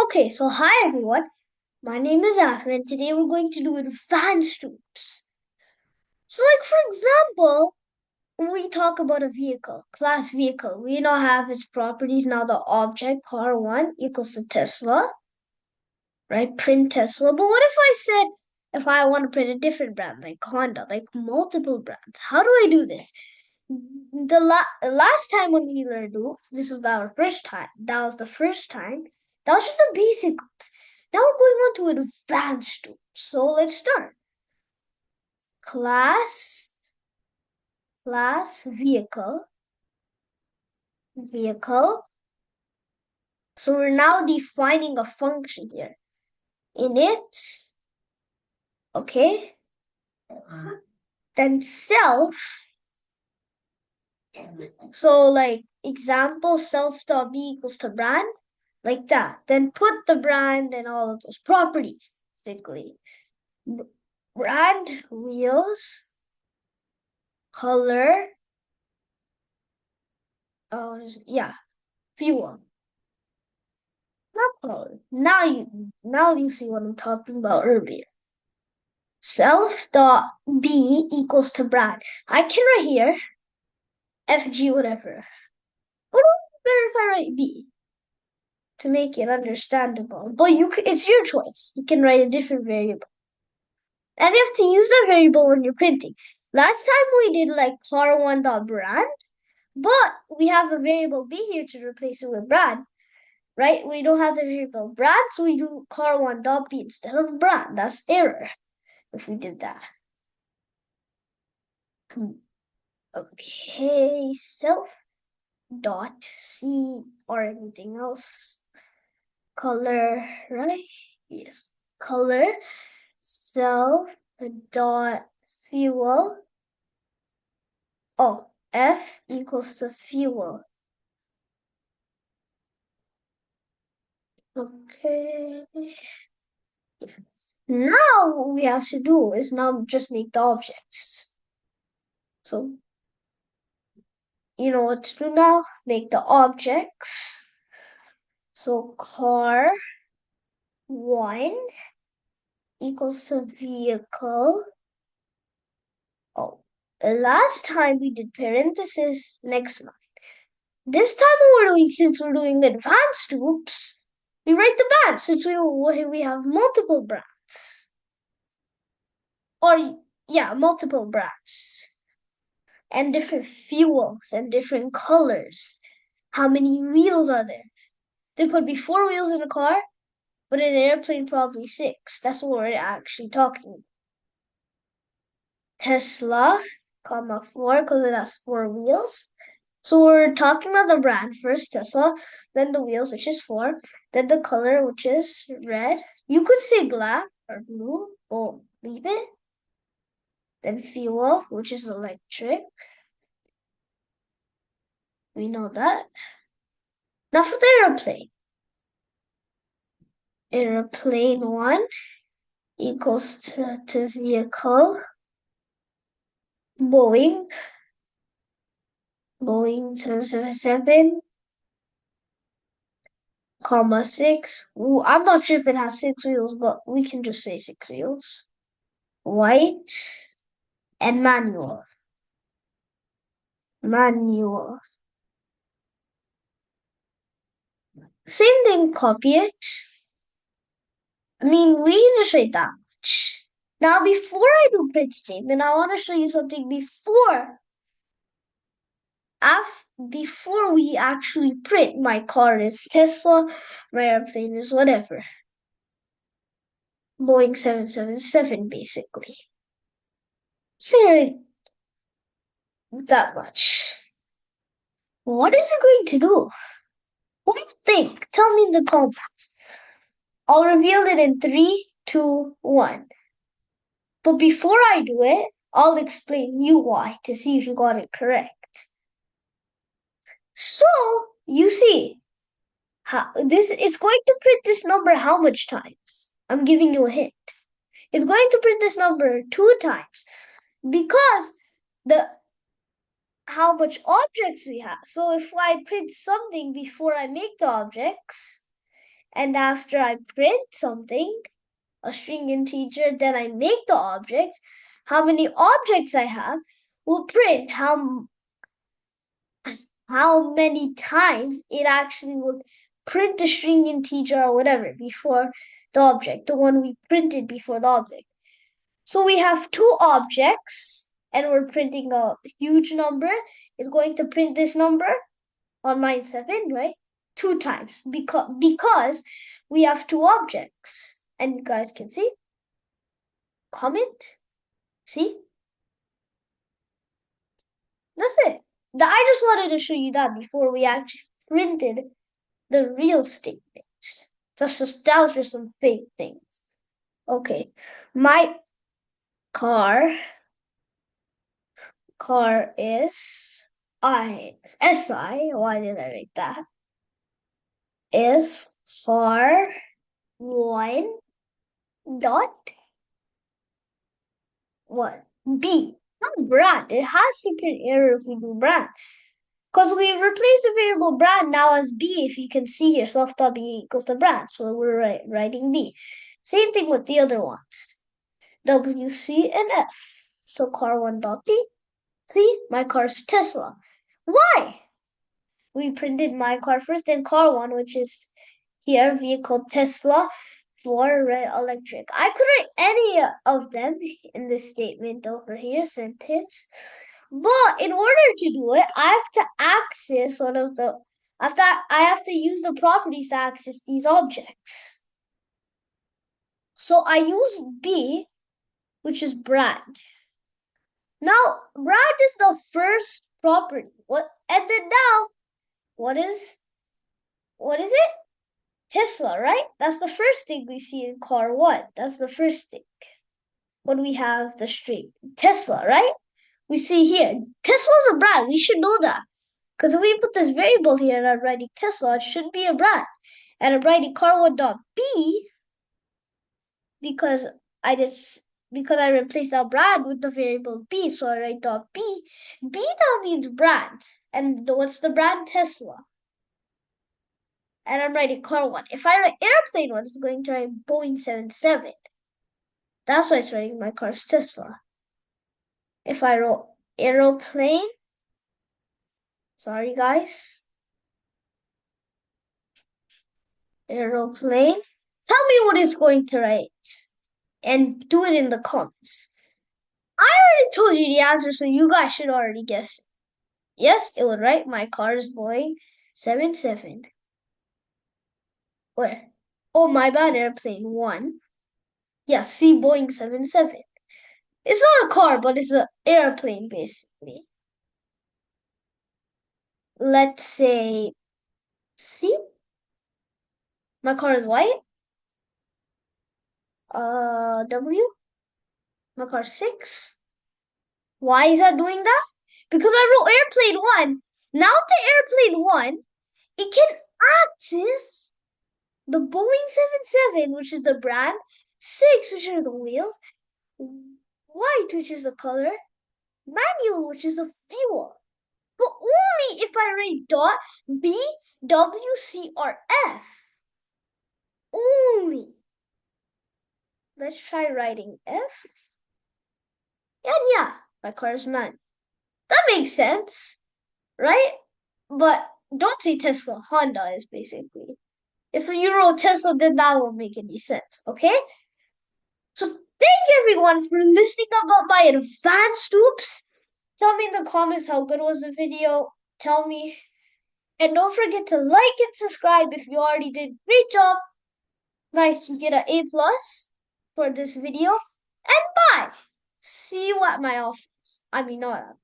Okay, so hi everyone. My name is Afra, and today we're going to do advanced loops. So, like for example, when we talk about a vehicle, class vehicle, we now have its properties. Now the object car one equals to Tesla, right? Print Tesla. But what if I said if I want to print a different brand, like Honda, like multiple brands? How do I do this? Last time when we learned loops, this was our first time. That was the first time. That was just the basic loops. Now we're going on to advanced loops. So let's start. Class, vehicle. So we're now defining a function here. In it, okay, then self. So like example, self.b equals to brand, like that. Then put the brand and all of those properties, basically. Brand, wheels, color, yeah, fuel. Not color. Now you see what I'm talking about earlier. Self dot b equals to brand. I can write here FG whatever. What would be better if I write B to make it understandable? But it's your choice. You can write a different variable. And you have to use that variable when you're printing. Last time we did like car1 dot brand, but we have a variable b here to replace it with brand, right? We don't have the variable brand, so we do car1 dot b instead of brand. That's error if we did that. Okay, self dot c or anything else. Color, right? Yes, color. Self dot fuel. Oh, F equals to fuel. Okay. Now what we have to do is now just make the objects. So you know what to do now? Make the objects. So car one equals to vehicle. Oh, last time we did parenthesis next line. This time since we're doing the advanced loops, we write the brand since we have multiple brands. Or yeah, multiple brands. And different fuels and different colors. How many wheels are there? There could be 4 wheels in a car, but in an airplane, probably 6. That's what we're actually talking about. Tesla, comma 4, because it has 4 wheels. So we're talking about the brand first, Tesla, then the wheels, which is 4, then the color, which is red. You could say black or blue, or leave it. Then fuel, which is electric. We know that. Now for the airplane. Airplane 1 equals to vehicle. Boeing 777, comma 6. Ooh, I'm not sure if it has 6 wheels, but we can just say 6 wheels. White and manual. Manual. Same thing, copy it. I mean, we can just write that much. Now, before I do print statement, I want to show you something before we actually print. My car is Tesla, my airplane is whatever. Boeing 777, basically. Say that much. What is it going to do? What do you think? Tell me in the comments. I'll reveal it in 3, 2, 1. But before I do it, I'll explain you why to see if you got it correct. So, you see, it's going to print this number how much times? I'm giving you a hint. It's going to print this number 2 times because how much objects we have. So if I print something before I make the objects, And after I print something, a string integer, then I make the objects. How many objects I have will print how many times it actually would print the string integer or whatever before the object, the one we printed before the object. So we have two objects and we're printing a huge number. It's going to print this number on line 7, right? 2 times because we have two objects. And you guys can see, comment, see? That's it. I just wanted to show you that before we actually printed the real statement. That was just some fake things. Okay, my car is SI. Why did I write that? Is car 1 dot what? B. Not brand. It has to print error if we do brand. Because we replaced the variable brand now as B, if you can see here, self.b equals the brand. So we're writing B. Same thing with the other ones. W, C, and F. So car1.b. See, my car's Tesla. Why? We printed my car first, then car 1, which is here, vehicle Tesla for red electric. I could write any of them in this statement over here, sentence. But in order to do it, I have to access one of the I have to use the properties to access these objects. So I use B, which is brand. Now brand is the first property. And then now what is it? Tesla, right? That's the first thing we see in car 1. That's the first thing. When we have the string Tesla, right? We see here, Tesla's a brand. We should know that. Because if we put this variable here and I'm writing Tesla, it should be a brand. And I'm writing car1.b because I replaced our brand with the variable b, so I write .b. B now means brand. And what's the brand? Tesla. And I'm writing car 1. If I write airplane 1, it's going to write Boeing 77. That's why it's writing my car's Tesla. If I wrote aeroplane, sorry guys, aeroplane, tell me what it's going to write and do it in the comments. I already told you the answer, so you guys should already guess it. Yes, it would write my car is Boeing 77. Where? Oh, my bad, airplane 1. Yeah, see Boeing 77. It's not a car, but it's an airplane, basically. Let's say, see? My car is white. W. My car 6. Why is that doing that? Because I wrote airplane 1. Now the airplane 1, it can access the Boeing 77, which is the brand, 6, which are the wheels, white, which is the color, manual, which is the fuel. But only if I write dot B, W, C, or F. Only. Let's try writing F. And yeah, my car is man. That makes sense, right? But don't say Tesla. Honda is basically. If you wrote Tesla, then that won't make any sense, okay? So thank everyone for listening about my advanced oops. Tell me in the comments how good was the video. Tell me. And don't forget to like and subscribe if you already did. Great job. Nice, you get an A plus for this video. And bye. See you at my office. I mean, not at